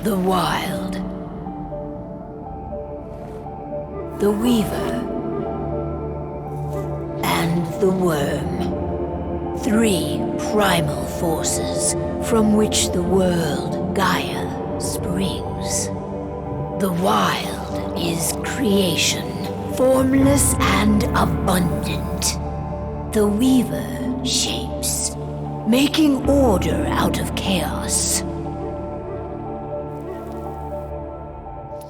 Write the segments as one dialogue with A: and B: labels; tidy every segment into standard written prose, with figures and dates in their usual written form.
A: The Wild. The Weaver. And the Worm. 3 primal forces from which the world, Gaia, springs. The Wild is creation, formless and abundant. The Weaver shapes, making order out of chaos.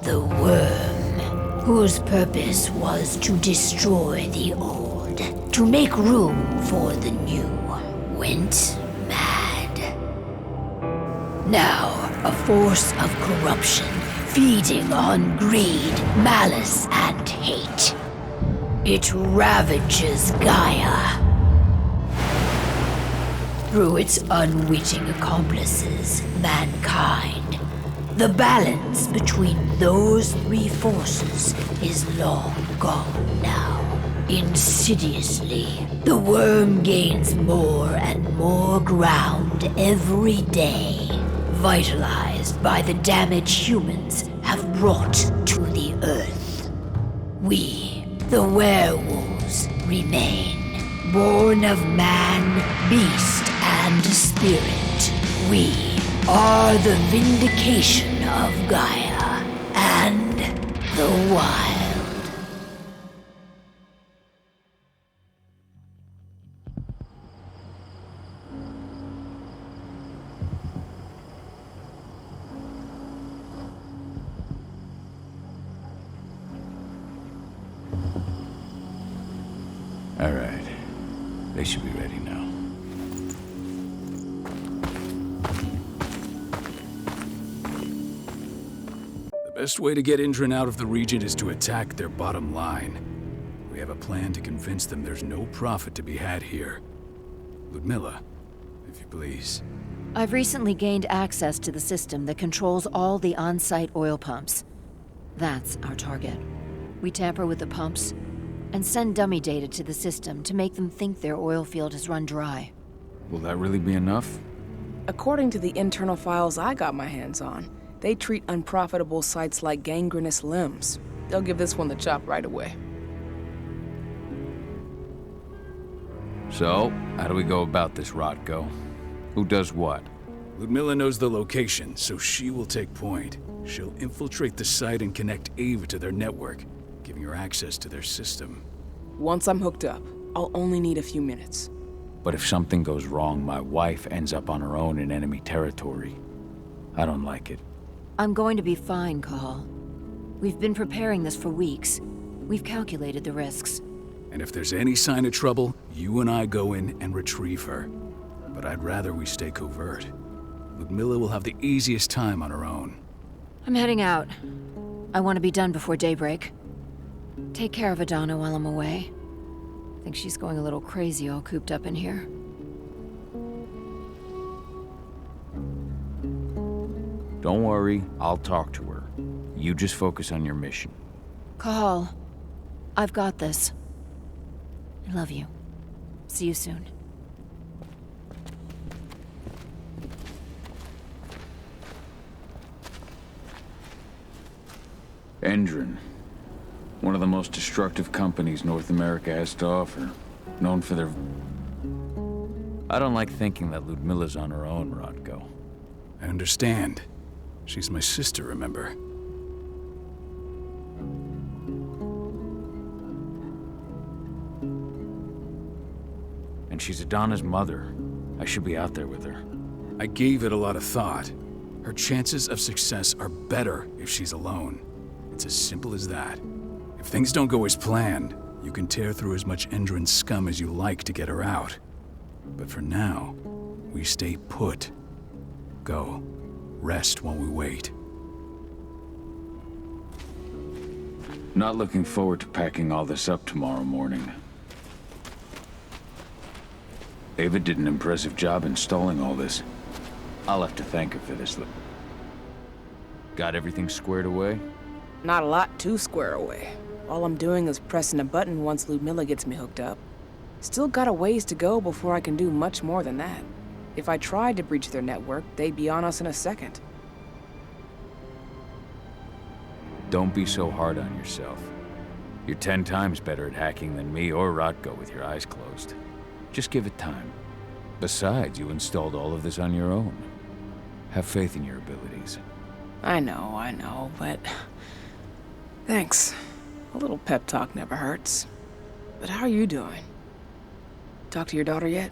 A: The Worm, whose purpose was to destroy the old, to make room for the new, went mad. Now, a force of corruption, feeding on greed, malice, and hate. It ravages Gaia. Through its unwitting accomplices, mankind, the balance between those 3 forces is long gone now. Insidiously, the Worm gains more and more ground every day, vitalized by the damage humans have brought to the Earth. We, the werewolves, remain, born of man, beast, and spirit. We are the vindication of Gaia and the Wild.
B: All right. They should be ready now.
C: The best way to get Indran out of the region is to attack their bottom line. We have a plan to convince them there's no profit to be had here. Ludmilla, if you please.
D: I've recently gained access to the system that controls all the on-site oil pumps. That's our target. We tamper with the pumps and send dummy data to the system to make them think their oil field has run dry.
B: Will that really be enough?
E: According to the internal files I got my hands on, they treat unprofitable sites like gangrenous limbs. They'll give this one the chop right away.
B: So, how do we go about this, Rotko? Who does what?
C: Ludmilla knows the location, so she will take point. She'll infiltrate the site and connect Ava to their network, giving her access to their system.
E: Once I'm hooked up, I'll only need a few minutes.
B: But if something goes wrong, my wife ends up on her own in enemy territory. I don't like it.
D: I'm going to be fine, Cahal. We've been preparing this for weeks. We've calculated the risks.
C: And if there's any sign of trouble, you and I go in and retrieve her. But I'd rather we stay covert. Ludmilla will have the easiest time on her own.
D: I'm heading out. I want to be done before daybreak. Take care of Adana while I'm away. I think she's going a little crazy all cooped up in here.
B: Don't worry, I'll talk to her. You just focus on your mission.
D: Cahal, I've got this. I love you. See you soon.
B: Indran. One of the most destructive companies North America has to offer. Known for their... I don't like thinking that Ludmilla's on her own, Rotko.
C: I understand. She's my sister, remember?
B: And she's Adana's mother. I should be out there with her.
C: I gave it a lot of thought. Her chances of success are better if she's alone. It's as simple as that. If things don't go as planned, you can tear through as much Indran scum as you like to get her out. But for now, we stay put. Go. Rest while we wait.
B: Not looking forward to packing all this up tomorrow morning. Ava did an impressive job installing all this. I'll have to thank her for this. Got everything squared away?
E: Not a lot to square away. All I'm doing is pressing a button once Ludmilla gets me hooked up. Still got a ways to go before I can do much more than that. If I tried to breach their network, they'd be on us in a second.
B: Don't be so hard on yourself. You're 10 times better at hacking than me or Rotko with your eyes closed. Just give it time. Besides, you installed all of this on your own. Have faith in your abilities.
E: I know, but... Thanks. A little pep talk never hurts. But how are you doing? Talk to your daughter yet?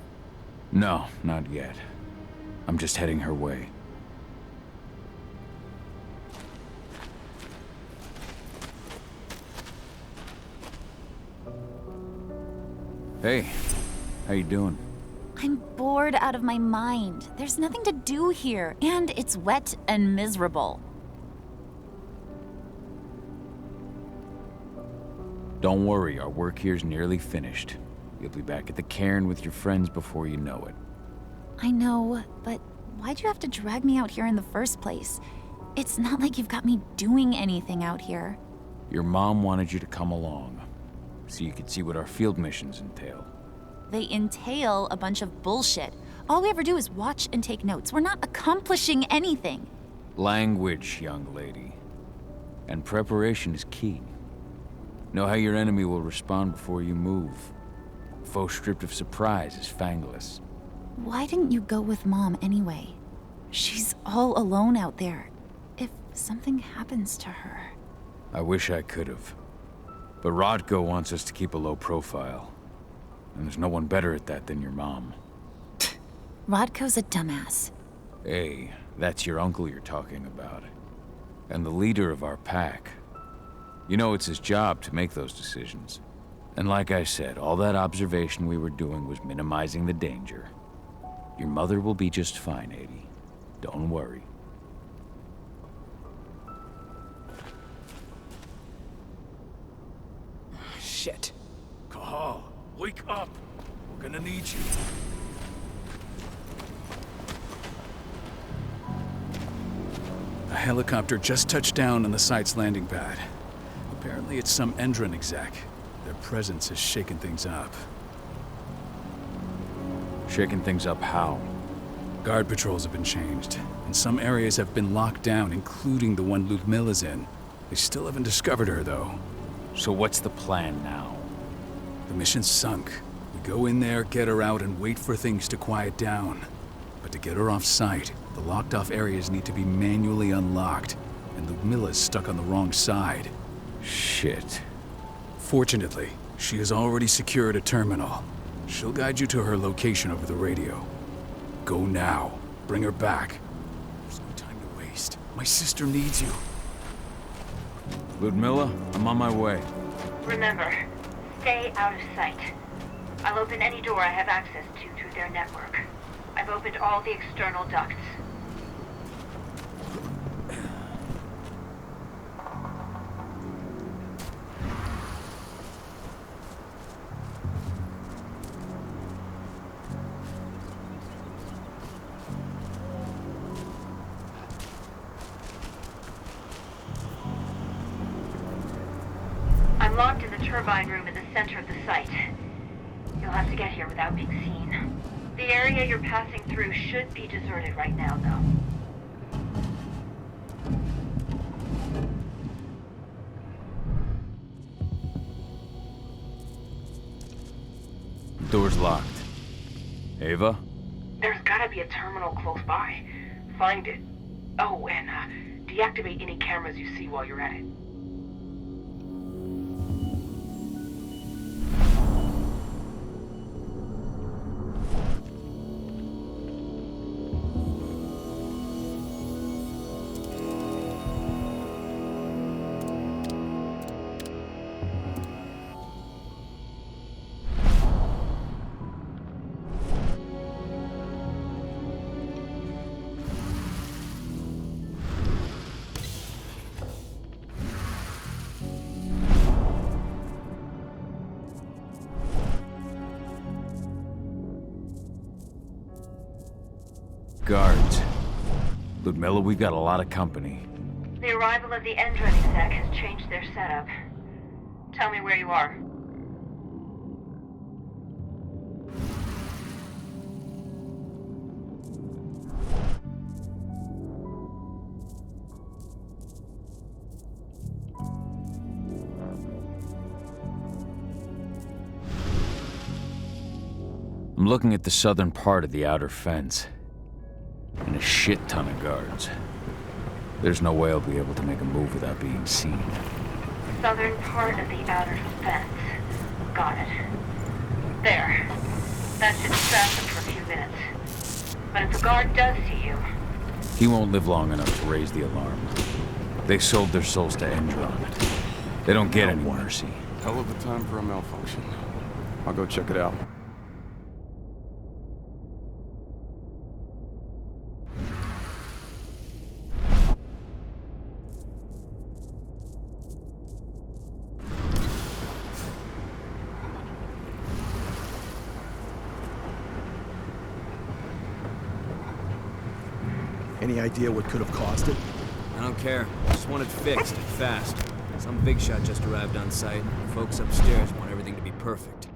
B: No, not yet. I'm just heading her way. Hey, how you doing?
F: I'm bored out of my mind. There's nothing to do here, and it's wet and miserable.
B: Don't worry, our work here's nearly finished. You'll be back at the cairn with your friends before you know it.
F: I know, but why'd you have to drag me out here in the first place? It's not like you've got me doing anything out here.
B: Your mom wanted you to come along, so you could see what our field missions entail.
F: They entail a bunch of bullshit. All we ever do is watch and take notes. We're not accomplishing anything.
B: Language, young lady. And preparation is key. Know how your enemy will respond before you move. Foe stripped of surprise is fangless.
F: Why didn't you go with Mom anyway? She's all alone out there. If something happens to her...
B: I wish I could have. But Rodko wants us to keep a low profile. And there's no one better at that than your mom.
F: Rodko's a dumbass.
B: Hey, that's your uncle you're talking about. And the leader of our pack. You know it's his job to make those decisions. And like I said, all that observation we were doing was minimizing the danger. Your mother will be just fine, Adie. Don't worry.
E: Shit.
C: Cahal, wake up! We're gonna need you. A helicopter just touched down on the site's landing pad. Apparently it's some Endron exec. Their presence has shaken things up.
B: Shaking things up how?
C: Guard patrols have been changed, and some areas have been locked down, including the one Ludmilla's in. They still haven't discovered her, though.
B: So what's the plan now?
C: The mission's sunk. We go in there, get her out, and wait for things to quiet down. But to get her off site, the locked-off areas need to be manually unlocked, and Ludmilla's stuck on the wrong side.
B: Shit.
C: Fortunately, she has already secured a terminal. She'll guide you to her location over the radio. Go now. Bring her back. There's no time to waste. My sister needs you.
B: Ludmilla, I'm on my way.
G: Remember, stay out of sight. I'll open any door I have access to through their network. I've opened all the external ducts. I'm locked in the turbine room in the center of the site. You'll have to get here without being seen. The area you're passing through should be deserted right now, though.
B: Door's locked. Ava?
G: There's gotta be a terminal close by. Find it. Oh, and deactivate any cameras you see while you're at it.
B: Guards. Ludmilla, we've got a lot of company.
G: The arrival of the Endron exec has changed their setup. Tell me where you are.
B: I'm looking at the southern part of the outer fence. And a shit ton of guards. There's no way I'll be able to make a move without being seen.
G: Southern part of the outer fence. Got it. There. That should distract them for a few minutes. But if a guard does see you...
B: He won't live long enough to raise the alarm. They sold their souls to Endron. They don't get any mercy.
H: Hell of a time for a malfunction. I'll go check it out.
I: Any idea what could have caused it?
J: I don't care. Just want it fixed, and fast. Some big shot just arrived on site. Folks upstairs want everything to be perfect.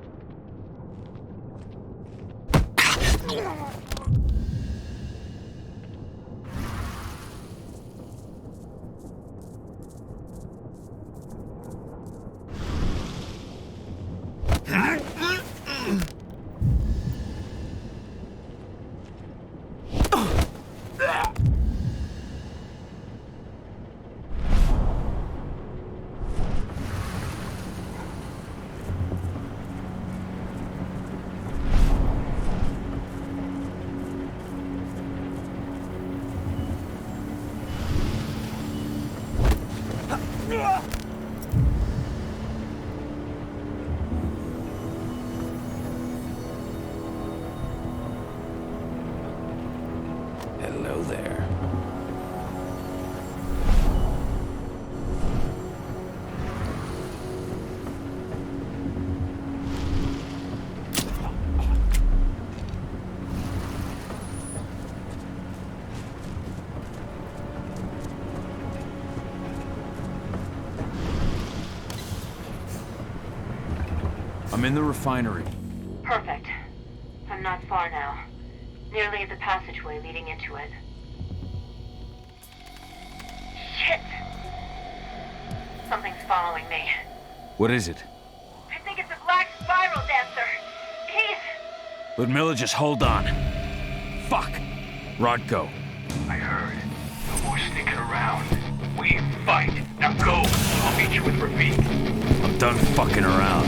B: Hello there. I'm in the refinery.
G: Perfect. I'm not far now. Nearly at the passageway leading into it. Shit! Something's following me.
B: What is it?
G: I think it's a black spiral dancer. He's...
B: Ludmilla, just hold on. Fuck! Rodko.
K: I heard. No more sneaking around. We fight. Now go. I'll meet you with Rafik.
B: I'm done fucking around.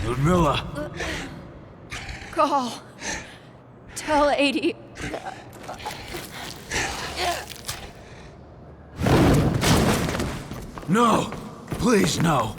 B: Ludmilla!
D: Call. Tell 80.
B: No! Please, no!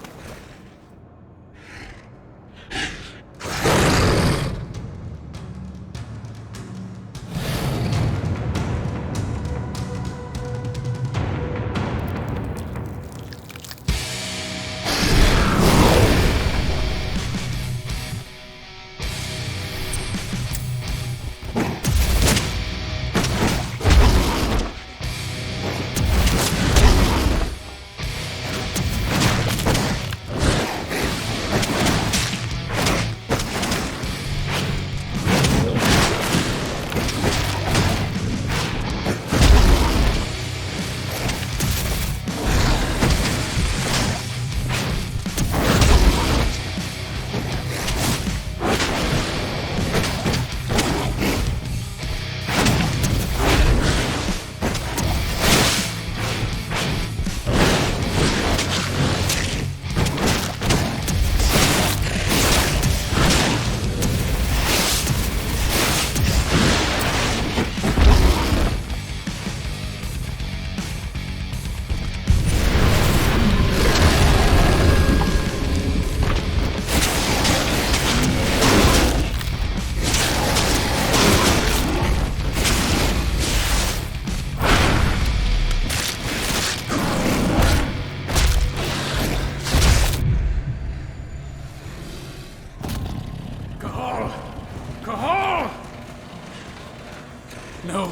K: No.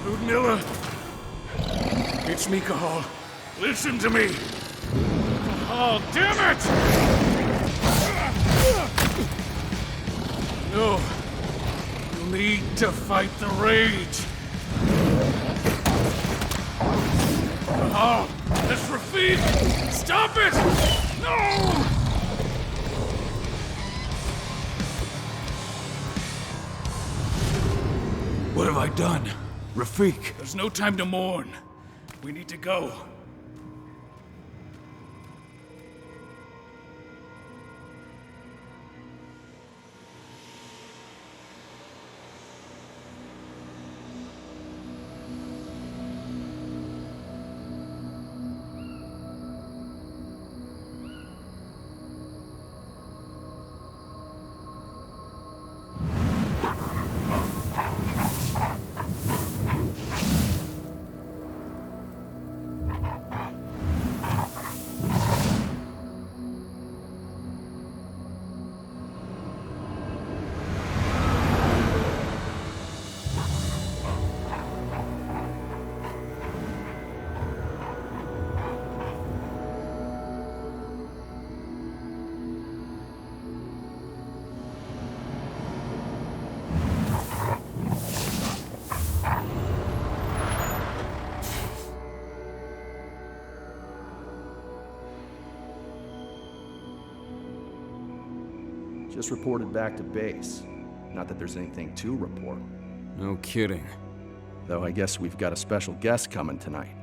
K: Ludmilla. It's me, Cahal. Listen to me. Cahal, damn it! No. You need to fight the rage. Cahal, that's Rafik! Stop it! No!
B: What have I done? Rafik!
K: There's no time to mourn. We need to go.
I: Just reported back to base. Not that there's anything to report.
J: No kidding.
I: Though I guess we've got a special guest coming tonight.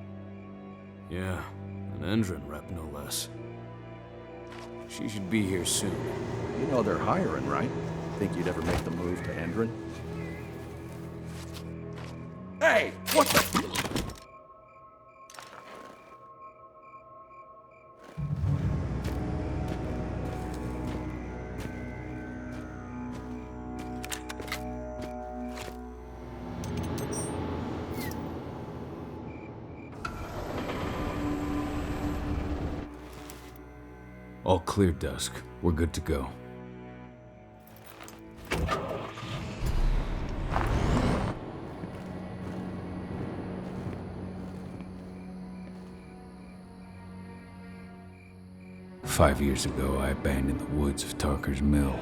J: Yeah, an Endron rep no less. She should be here soon.
I: You know they're hiring, right? Think you'd ever make the move to Endron? Hey! What the...
B: All clear, Dusk. We're good to go. Five years ago, I abandoned the woods of Tarkes-Mil.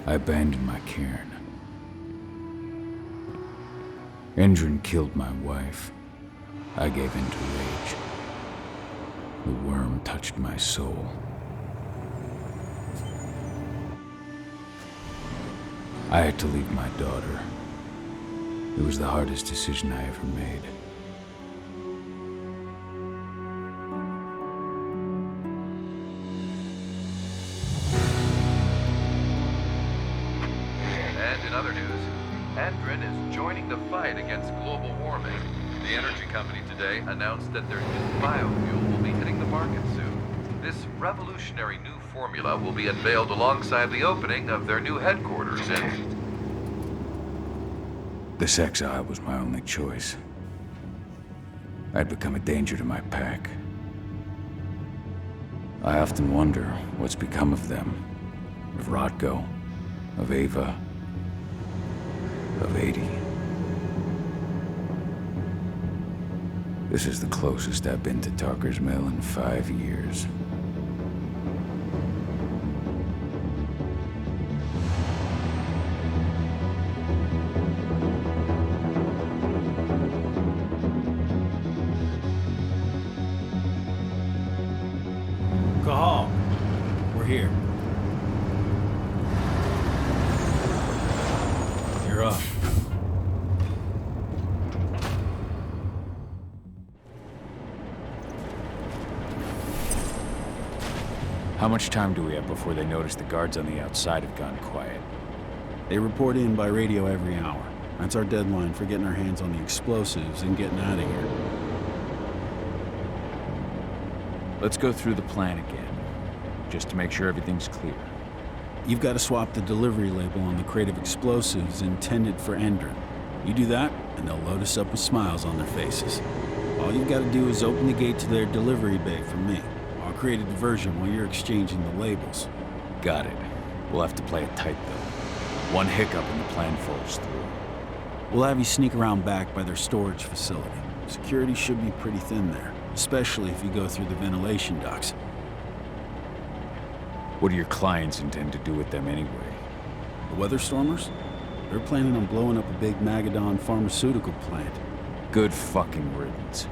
B: I abandoned my cairn. Endron killed my wife. I gave in to rage. The worm touched my soul. I had to leave my daughter. It was the hardest decision I ever made.
L: other news, Endrin is joining the fight against global warming. The energy company today announced that their new biofuel will be hitting the market soon. This revolutionary new formula will be unveiled alongside the opening of their new headquarters in...
B: This exile was my only choice. I'd become a danger to my pack. I often wonder what's become of them. Of Rotko, of Ava, of 80. This is the closest I've been to Tarkes-Mil in 5 years.
J: Cahal, we're here. You're up.
B: How much time do we have before they notice the guards on the outside have gone quiet?
I: They report in by radio every hour. That's our deadline for getting our hands on the explosives and getting out of here.
B: Let's go through the plan again, just to make sure everything's clear.
I: You've got to swap the delivery label on the crate of explosives intended for Endrin. You do that, and they'll load us up with smiles on their faces. All you've got to do is open the gate to their delivery bay for me. I'll create a diversion while you're exchanging the labels.
B: Got it. We'll have to play it tight, though. One hiccup and the plan falls through.
I: We'll have you sneak around back by their storage facility. Security should be pretty thin there, especially if you go through the ventilation ducts.
B: What do your clients intend to do with them anyway?
I: The Weatherstormers? They're planning on blowing up a big Magadon pharmaceutical plant.
B: Good fucking riddance.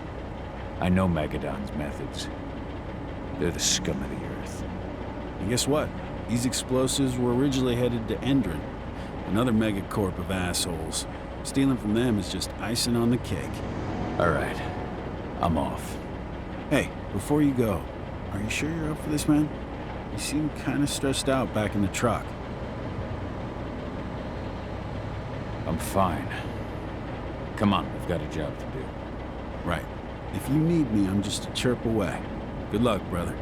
B: I know Magadon's methods. They're the scum of the earth.
I: And guess what? These explosives were originally headed to Endrin, another megacorp of assholes. Stealing from them is just icing on the cake.
B: All right. I'm off.
I: Hey, before you go, are you sure you're up for this, man? You seem kind of stressed out back in the truck.
B: I'm fine. Come on, we've got a job to do.
I: Right. If you need me, I'm just a chirp away. Good luck, brother.